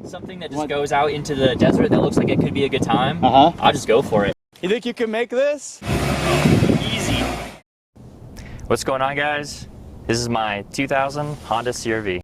something that just goes out into the desert that looks like it could be a good time, I'll just go for it. You think you can make this? Easy. What's going on, guys? This is my 2000 Honda CRV.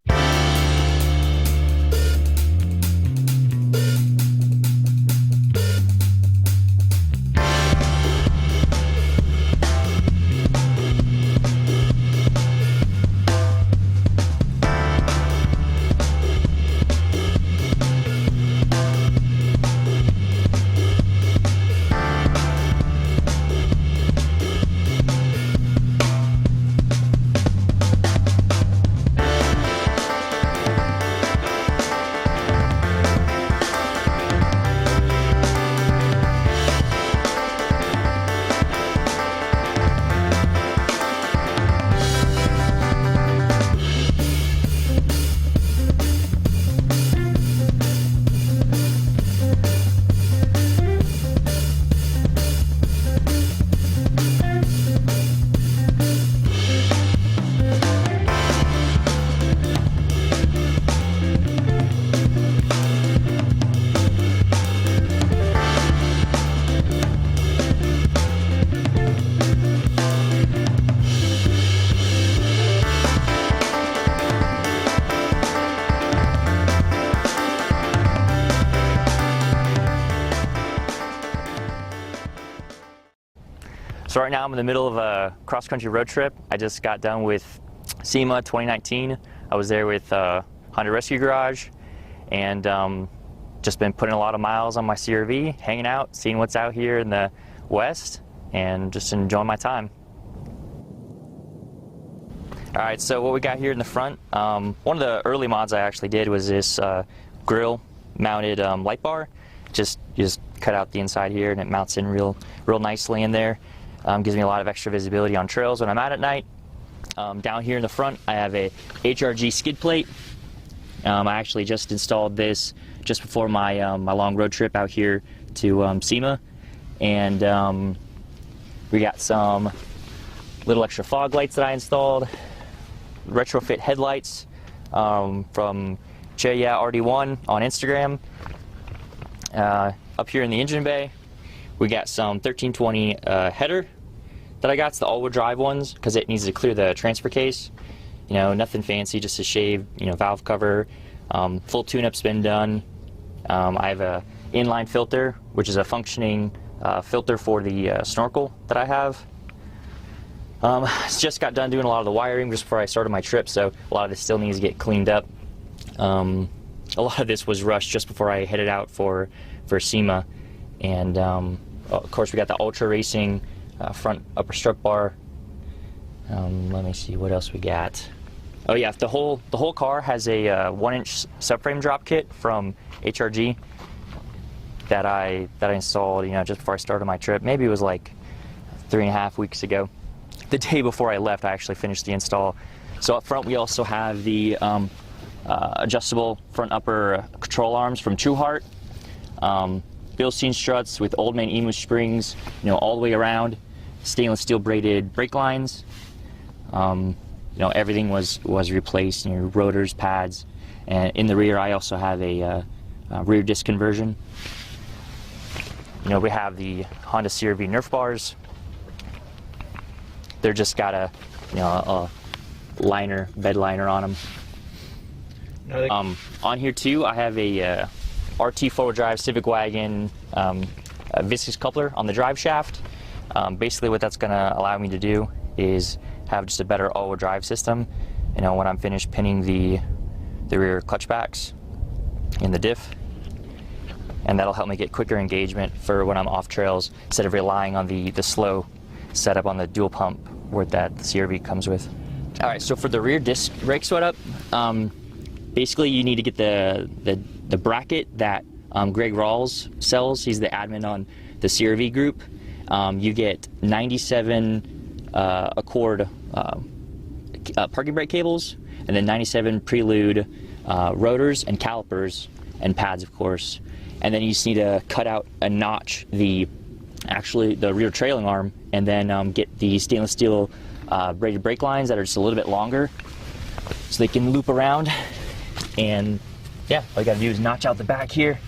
So right now I'm in the middle of a cross-country road trip. I just got done with SEMA 2019. I was there with Honda Rescue Garage, and just been putting a lot of miles on my CRV, hanging out, seeing what's out here in the West, and just enjoying my time. All right, so what we got here in the front, one of the early mods I actually did was this grill mounted light bar. You just cut out the inside here and it mounts in real nicely in there. Gives me a lot of extra visibility on trails when I'm out at night. Down here in the front, I have a HRG skid plate. I actually just installed this just before my my long road trip out here to SEMA, and we got some little extra fog lights that I installed, retrofit headlights from RD1 on Instagram. Up here in the engine bay, we got some 1320 header that I got. It's the all-wheel drive ones because it needs to clear the transfer case. You know, nothing fancy, just a shaved, valve cover. Full tune-up's been done. I have a inline filter, which is a functioning filter for the snorkel that I have. Just got done doing a lot of the wiring just before I started my trip, so a lot of this still needs to get cleaned up. A lot of this was rushed just before I headed out for SEMA, and of course we got the Ultra Racing front upper strut bar. Let me see what else we got. Oh yeah, the whole car has a 1-inch subframe drop kit from HRG that I installed just before I started my trip. Maybe it was like 3.5 weeks ago. The day before I left, I actually finished the install. So up front we also have the adjustable front upper control arms from Trueheart. Bilstein struts with Old Man Emu springs, all the way around. Stainless steel braided brake lines. Everything was replaced. Rotors, pads, and in the rear I also have a rear disc conversion. We have the Honda CRV Nerf bars. They're just got a liner, bed liner on them. On here too, I have a RT four-wheel drive Civic Wagon a viscous coupler on the drive shaft. Basically what that's going to allow me to do is have just a better all-wheel drive system, when I'm finished pinning the rear clutch backs in the diff, and that'll help me get quicker engagement for when I'm off trails instead of relying on the slow setup on the dual pump where that the CRV comes with. All right, so for the rear disc brake setup, basically you need to get the bracket that Greg Rawls sells. He's the admin on the CRV group. You get 97 Accord parking brake cables, and then 97 Prelude rotors and calipers and pads, of course. And then you just need to cut out a notch the rear trailing arm, and then get the stainless steel braided brake lines that are just a little bit longer, so they can loop around and yeah, all you gotta do is notch out the back here,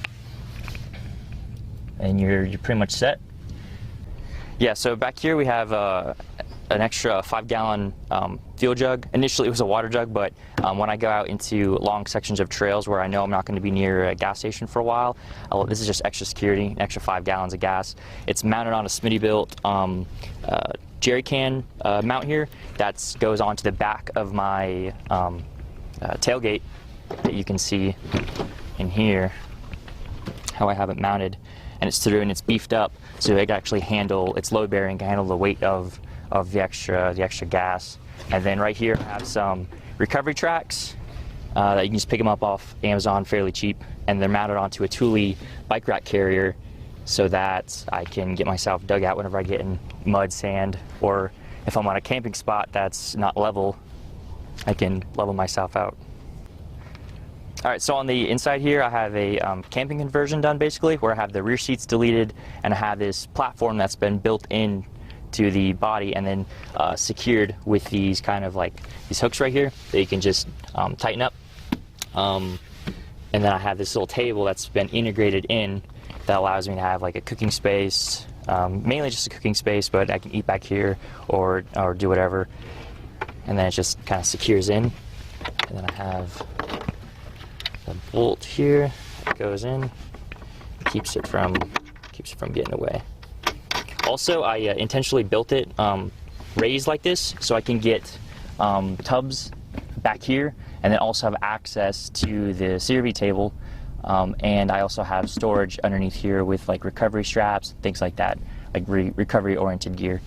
and you're pretty much set. Yeah, so back here we have an extra 5-gallon fuel jug. Initially it was a water jug, but when I go out into long sections of trails where I know I'm not going to be near a gas station for a while, this is just extra security, an extra 5 gallons of gas. It's mounted on a Smitty-built jerry can mount here that goes onto the back of my tailgate that you can see in here, how I have it mounted. And it's through and it's beefed up so it can actually handle, it's load bearing, can handle the weight of the extra gas. And then right here I have some recovery tracks that you can just pick them up off Amazon fairly cheap, and they're mounted onto a Thule bike rack carrier so that I can get myself dug out whenever I get in mud, sand, or if I'm on a camping spot that's not level, I can level myself out. All right, so on the inside here, I have a camping conversion done basically, where I have the rear seats deleted and I have this platform that's been built in to the body and then secured with these kind of like these hooks right here that you can just tighten up. And then I have this little table that's been integrated in that allows me to have like a cooking space, mainly just a cooking space, but I can eat back here or do whatever. And then it just kind of secures in. And then I have a bolt here that goes in, keeps it from getting away. Also, I intentionally built it raised like this so I can get tubs back here, and then also have access to the CRV table, and I also have storage underneath here with like recovery straps, things like that, like recovery oriented gear.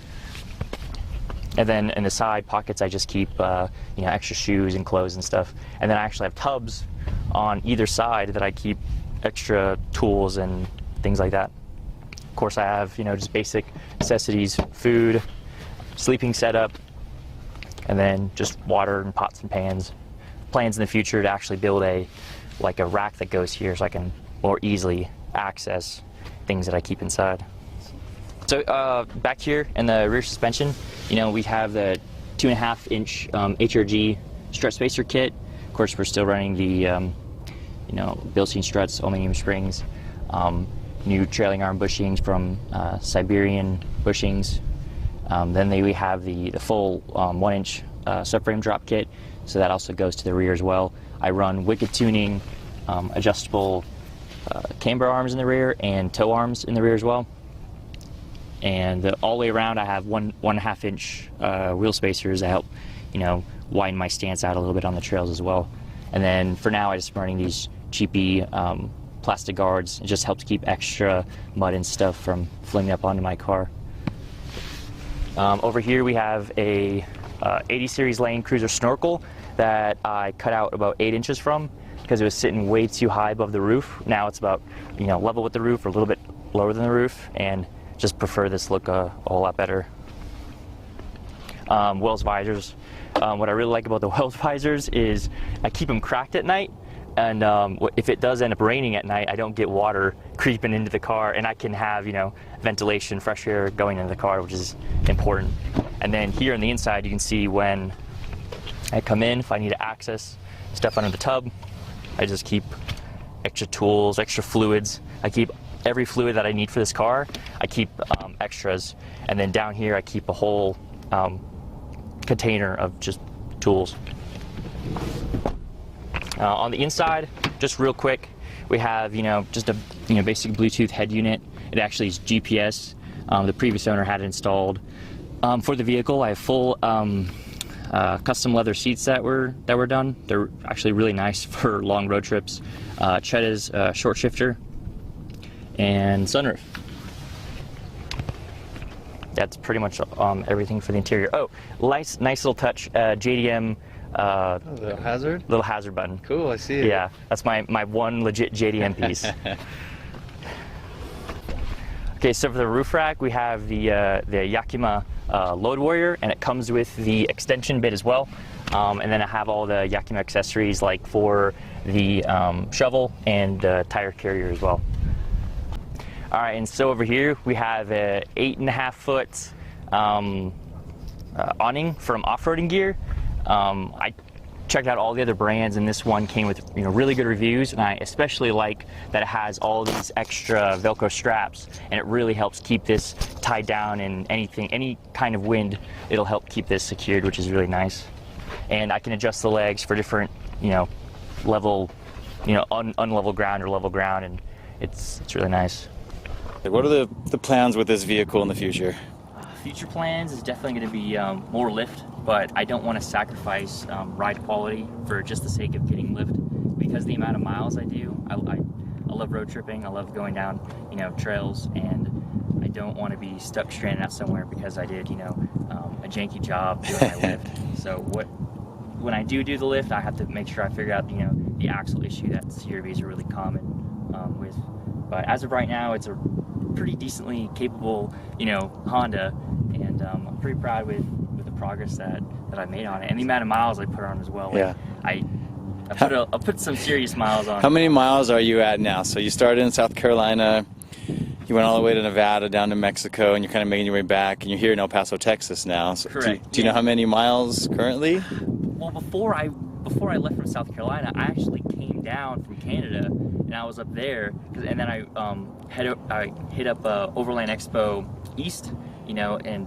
And then in the side pockets I just keep extra shoes and clothes and stuff. And then I actually have tubs on either side that I keep extra tools and things like that. Of course I have just basic necessities, food, sleeping setup, and then just water and pots and pans. Plans in the future to actually build a rack that goes here so I can more easily access things that I keep inside. So back here in the rear suspension, we have the 2.5-inch HRG strut spacer kit. Of course, we're still running the Bilstein struts, aluminum springs, new trailing arm bushings from Siberian bushings. Then we have the full 1-inch subframe drop kit, so that also goes to the rear as well. I run Wicked tuning, adjustable camber arms in the rear and toe arms in the rear as well. And all the way around I have 1.5-inch wheel spacers that help widen my stance out a little bit on the trails as well. And then for now I just running these cheapy plastic guards. It just helps keep extra mud and stuff from flinging up onto my car. Over here we have a 80 series Lane Cruiser snorkel that I cut out about 8 inches from because it was sitting way too high above the roof. Now it's about level with the roof or a little bit lower than the roof, and just prefer this look a whole lot better. Wells visors. What I really like about the Wells visors is I keep them cracked at night, and if it does end up raining at night, I don't get water creeping into the car, and I can have ventilation, fresh air going into the car, which is important. And then here on the inside you can see when I come in, if I need to access stuff under the tub, I just keep extra tools, extra fluids. I keep every fluid that I need for this car. I keep extras, and then down here I keep a whole container of just tools. On the inside, just real quick, we have just a basic Bluetooth head unit. It actually is GPS. The previous owner had it installed. For the vehicle, I have full custom leather seats that were done. They're actually really nice for long road trips. Chetta's short shifter and sunroof. That's pretty much everything for the interior. Oh, nice little touch, JDM. Little hazard? Little hazard button. Cool, I see it. Yeah, that's my one legit JDM piece. Okay, so for the roof rack, we have the Yakima Load Warrior, and it comes with the extension bit as well. And then I have all the Yakima accessories, like for the shovel and the tire carrier as well. All right, and so over here we have a 8.5-foot awning from off-roading gear. I checked out all the other brands, and this one came with really good reviews, and I especially like that it has all these extra Velcro straps, and it really helps keep this tied down, and any kind of wind, it'll help keep this secured, which is really nice. And I can adjust the legs for different level, unlevel ground or level ground, and it's really nice. What are the plans with this vehicle in the future? Future plans is definitely going to be more lift, but I don't want to sacrifice ride quality for just the sake of getting lift, because the amount of miles I do, I love road tripping, I love going down trails, and I don't want to be stuck stranded out somewhere because I did a janky job doing my lift. So when I do the lift, I have to make sure I figure out the axle issue that CRVs are really common with. But as of right now, it's a pretty decently capable Honda, and I'm pretty proud with the progress that I made on it, and the amount of miles I put on as well. Yeah. I put some serious miles on. How many miles are you at now? So you started in South Carolina, you went all the way to Nevada, down to Mexico, and you're kind of making your way back, and you're here in El Paso, Texas now. So correct. Do you know how many miles currently? Well, before I left from South Carolina, I actually came down from Canada, and I was up there, and then I hit up Overland Expo East, and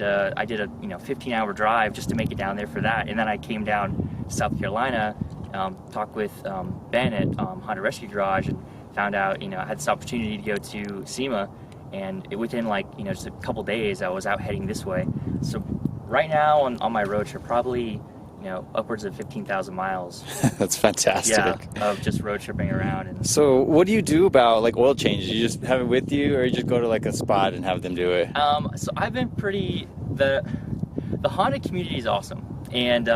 I did a 15-hour drive just to make it down there for that, and then I came down to South Carolina, talked with Ben at Honda Rescue Garage, and found out I had this opportunity to go to SEMA, and within just a couple days I was out heading this way. So right now on my road trip, probably upwards of 15,000 miles. That's fantastic. Yeah, of just road tripping around. And so what do you do about oil changes? You just have it with you, or you just go to a spot and have them do it? So I've been the Honda community is awesome, and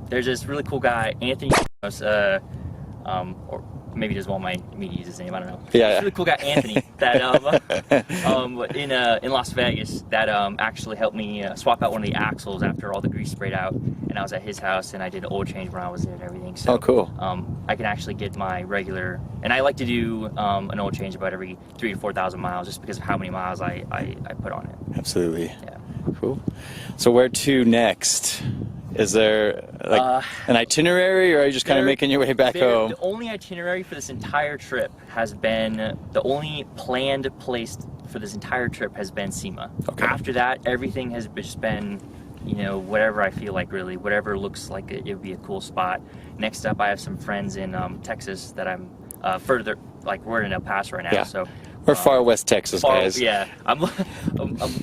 there's this really cool guy, Anthony, or maybe he doesn't want me to use his name, I don't know. Yeah. This really cool guy, Anthony, that in Las Vegas, that actually helped me swap out one of the axles after all the grease sprayed out, and I was at his house, and I did an oil change when I was there and everything. So, oh, cool. I can actually get my regular, and I like to do an oil change about every 3,000 to 4,000 miles, just because of how many miles I put on it. Absolutely. Yeah. Cool. So where to next? Is there an itinerary, or are you just kind of making your way back home? The only itinerary for this entire trip has been, the only planned place for this entire trip has been SEMA. Okay. After that, everything has just been, whatever I feel like, really, whatever looks like it would be a cool spot. Next up, I have some friends in Texas that I'm further, we're in El Paso right now, yeah. So. We're far west Texas, guys. Yeah, I'm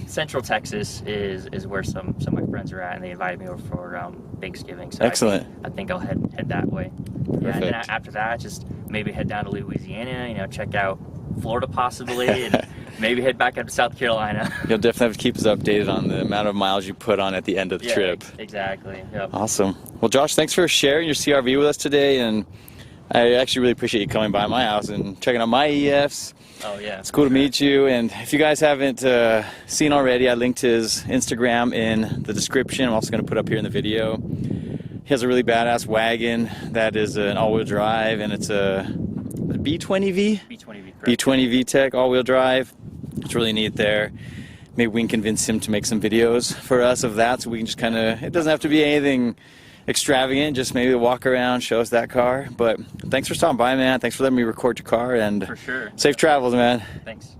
Central Texas is where some of my friends are at, and they invited me over for Thanksgiving. So excellent. I think I'll head that way. Perfect. Yeah, and then after that, just maybe head down to Louisiana, check out Florida possibly, and maybe head back up to South Carolina. You'll definitely have to keep us updated on the amount of miles you put on at the end of the trip. Exactly. Yep. Awesome. Well, Josh, thanks for sharing your CRV with us today, and I actually really appreciate you coming by my house and checking out my EFs. Oh, yeah. It's cool to meet you, and if you guys haven't seen already, I linked his Instagram in the description. I'm also going to put up here in the video. He has a really badass wagon that is an all-wheel drive, and it's a B20V? B20V, correct. B20 VTEC all-wheel drive. It's really neat there. Maybe we can convince him to make some videos for us of that, so we can just kind of, it doesn't have to be anything extravagant, just maybe walk around, show us that car. But thanks for stopping by, man. Thanks for letting me record your car, and for sure. Safe travels, man. Thanks.